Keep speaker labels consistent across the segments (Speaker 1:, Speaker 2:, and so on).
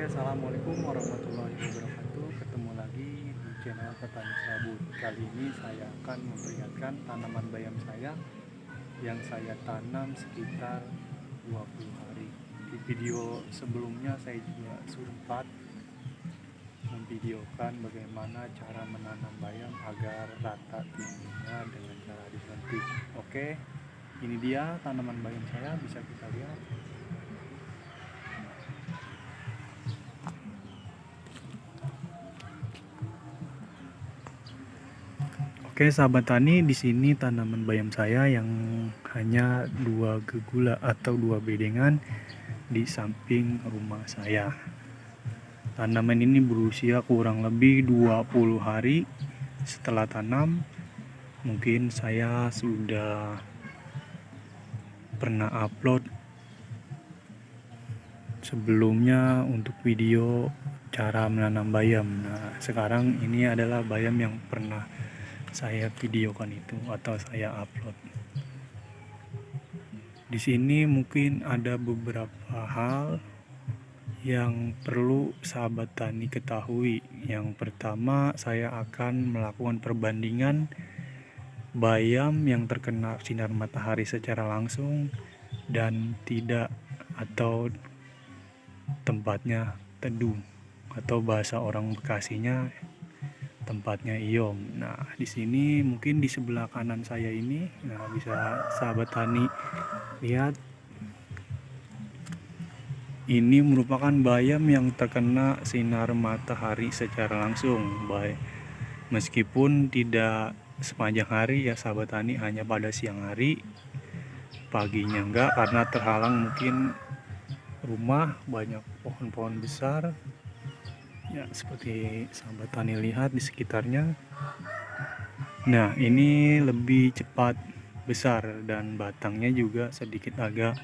Speaker 1: Assalamualaikum warahmatullahi wabarakatuh. Ketemu lagi di channel Petani Serabut. Kali ini saya akan memperlihatkan tanaman bayam saya yang saya tanam sekitar 20 hari. Di video sebelumnya saya juga sempat memvideokan bagaimana cara menanam bayam agar rata tingginya dengan cara disuntik. Oke, ini dia tanaman bayam saya, bisa kita lihat. Oke, sahabat tani, di sini tanaman bayam saya yang hanya 2 gegula atau 2 bedengan di samping rumah saya. Tanaman ini berusia kurang lebih 20 hari setelah tanam. Mungkin saya sudah pernah upload sebelumnya untuk video cara menanam bayam. Nah, sekarang ini adalah bayam yang pernah saya videokan itu atau saya upload. Di sini mungkin ada beberapa hal yang perlu sahabat tani ketahui. Yang pertama, saya akan melakukan perbandingan bayam yang terkena sinar matahari secara langsung dan tidak, atau tempatnya teduh, atau bahasa orang Bekasinya tempatnya iyom. Nah, di sini mungkin di sebelah kanan saya ini, nah bisa sahabat tani lihat, ini merupakan bayam yang terkena sinar matahari secara langsung, baik meskipun tidak sepanjang hari ya sahabat tani, hanya pada siang hari, paginya enggak karena terhalang mungkin rumah banyak pohon-pohon besar. Ya, seperti sahabat tani lihat di sekitarnya. Nah, ini lebih cepat besar dan batangnya juga sedikit agak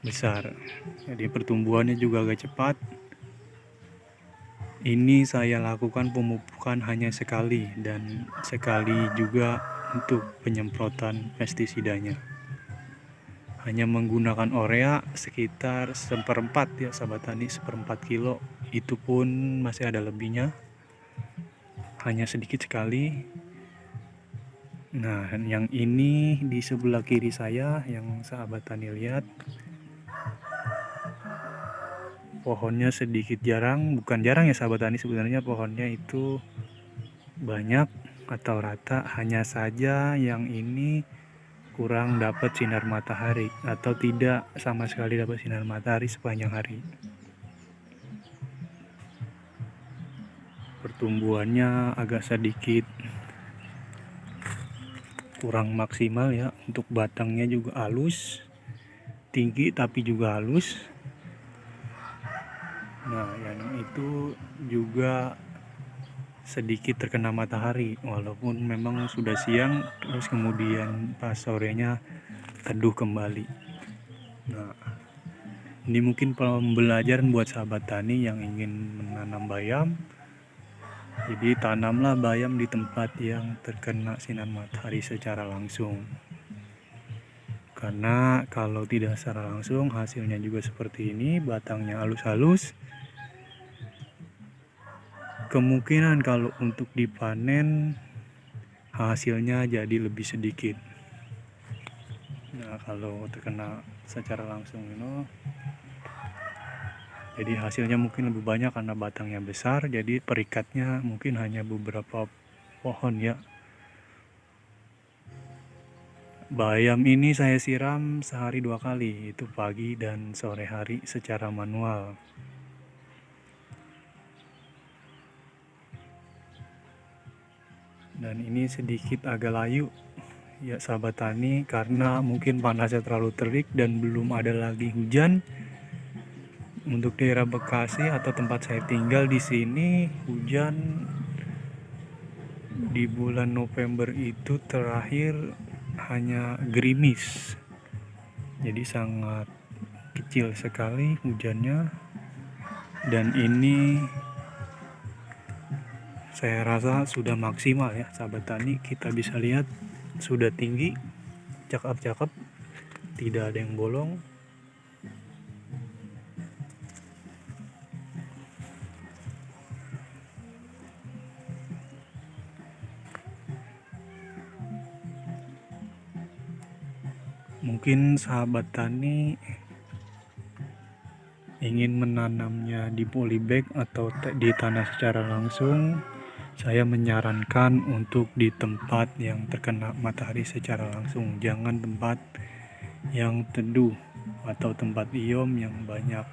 Speaker 1: besar. Jadi pertumbuhannya juga agak cepat. Ini saya lakukan pemupukan hanya sekali, dan sekali juga untuk penyemprotan pestisidanya. Hanya menggunakan urea sekitar 1/4 ya sahabat tani, 1/4 kilo. Itu pun masih ada lebihnya, hanya sedikit sekali. Nah, yang ini di sebelah kiri saya yang sahabat tani lihat, pohonnya sedikit jarang, bukan jarang ya sahabat tani, sebenarnya pohonnya itu banyak atau rata, hanya saja yang ini kurang dapat sinar matahari atau tidak sama sekali dapat sinar matahari sepanjang hari. Pertumbuhannya agak sedikit kurang maksimal ya. Untuk batangnya juga halus, tinggi tapi juga halus. Nah, yang itu juga sedikit terkena matahari, walaupun memang sudah siang, terus kemudian pas sorenya teduh kembali. Nah, ini mungkin pembelajaran buat sahabat tani yang ingin menanam bayam. Jadi tanamlah bayam di tempat yang terkena sinar matahari secara langsung. Karena kalau tidak secara langsung hasilnya juga seperti ini, batangnya halus-halus. Kemungkinan kalau untuk dipanen hasilnya jadi lebih sedikit. Nah, kalau terkena secara langsung jadi hasilnya mungkin lebih banyak karena batangnya besar, jadi perikatnya mungkin hanya beberapa pohon ya. Bayam ini saya siram sehari 2 kali, itu pagi dan sore hari secara manual. Dan ini sedikit agak layu ya sahabat tani, karena mungkin panasnya terlalu terik dan belum ada lagi hujan. Untuk daerah Bekasi atau tempat saya tinggal di sini, hujan di bulan November itu terakhir hanya gerimis. Jadi sangat kecil sekali hujannya. Dan ini saya rasa sudah maksimal ya sahabat tani. Kita bisa lihat sudah tinggi, cakep-cakep, tidak ada yang bolong. Mungkin sahabat tani ingin menanamnya di polybag atau di tanah secara langsung, saya menyarankan untuk di tempat yang terkena matahari secara langsung. Jangan tempat yang teduh atau tempat iom yang banyak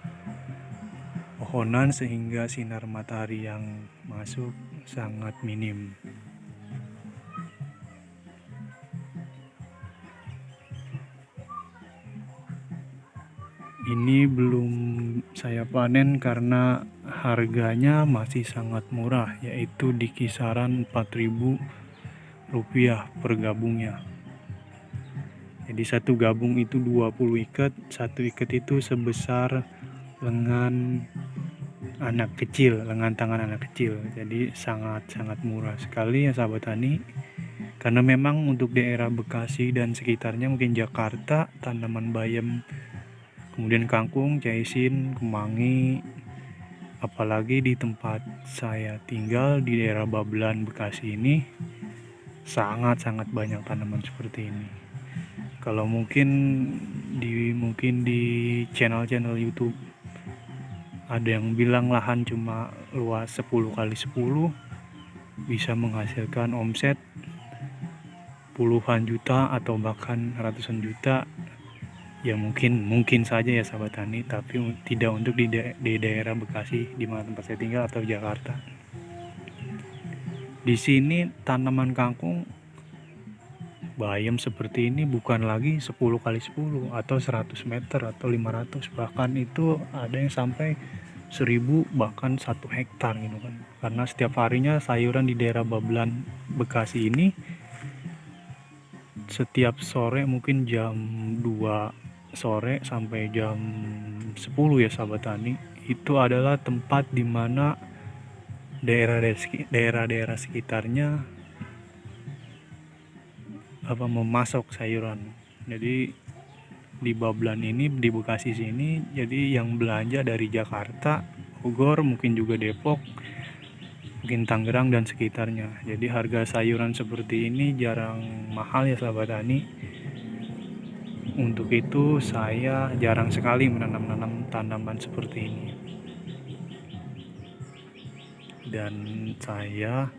Speaker 1: pohonan sehingga sinar matahari yang masuk sangat minim. Ini belum saya panen karena harganya masih sangat murah, yaitu di kisaran Rp4.000 per gabungnya. Jadi satu gabung itu 20 ikat, satu ikat itu sebesar lengan anak kecil, lengan tangan anak kecil. Jadi sangat-sangat murah sekali ya sahabat tani. Karena memang untuk daerah Bekasi dan sekitarnya, mungkin Jakarta, tanaman bayam, kemudian kangkung, caisin, kemangi, apalagi di tempat saya tinggal di daerah Babelan, Bekasi ini sangat-sangat banyak tanaman seperti ini. Kalau mungkin di channel-channel YouTube ada yang bilang lahan cuma luas 10 kali 10 bisa menghasilkan omset puluhan juta atau bahkan ratusan juta. Ya mungkin saja ya sahabat tani, tapi tidak untuk di daerah Bekasi di mana tempat saya tinggal atau Jakarta. Di sini tanaman kangkung bayam seperti ini bukan lagi 10 kali 10 atau 100 meter atau 500, bahkan itu ada yang sampai 1000 bahkan 1 hektar gitu kan. Karena setiap harinya sayuran di daerah Babelan, Bekasi ini setiap sore mungkin jam 2 sore sampai jam 10 ya sahabat tani, itu adalah tempat dimana daerah-daerah sekitarnya memasok sayuran. Jadi di Babelan ini, di Bekasi sini, jadi yang belanja dari Jakarta, Bogor, mungkin juga Depok, mungkin Tangerang dan sekitarnya. Jadi harga sayuran seperti ini jarang mahal ya sahabat tani. Untuk itu saya jarang sekali menanam tanaman seperti ini. Dan saya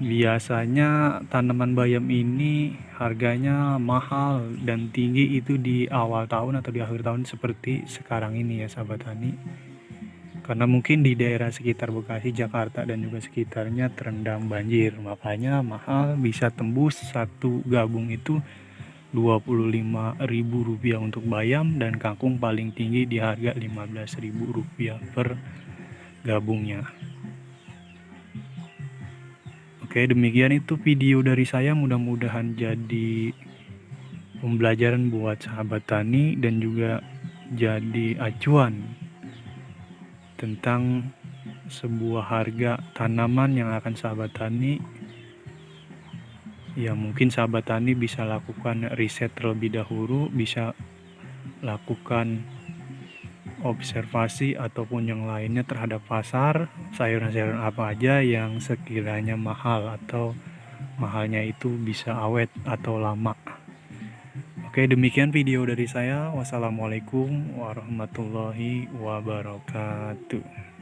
Speaker 1: biasanya tanaman bayam ini harganya mahal dan tinggi itu di awal tahun atau di akhir tahun seperti sekarang ini ya sahabat tani. Karena mungkin di daerah sekitar Bekasi, Jakarta dan juga sekitarnya terendam banjir, makanya mahal, bisa tembus satu gabung itu Rp25.000 untuk bayam, dan kangkung paling tinggi di harga Rp15.000 per gabungnya. Oke, demikian itu video dari saya, mudah-mudahan jadi pembelajaran buat sahabat tani dan juga jadi acuan tentang sebuah harga tanaman yang akan sahabat tani. Ya mungkin sahabat tani bisa lakukan riset terlebih dahulu, bisa lakukan observasi ataupun yang lainnya terhadap pasar sayuran-sayuran apa aja yang sekiranya mahal atau mahalnya itu bisa awet atau lama. Oke, demikian video dari saya. Wassalamualaikum warahmatullahi wabarakatuh.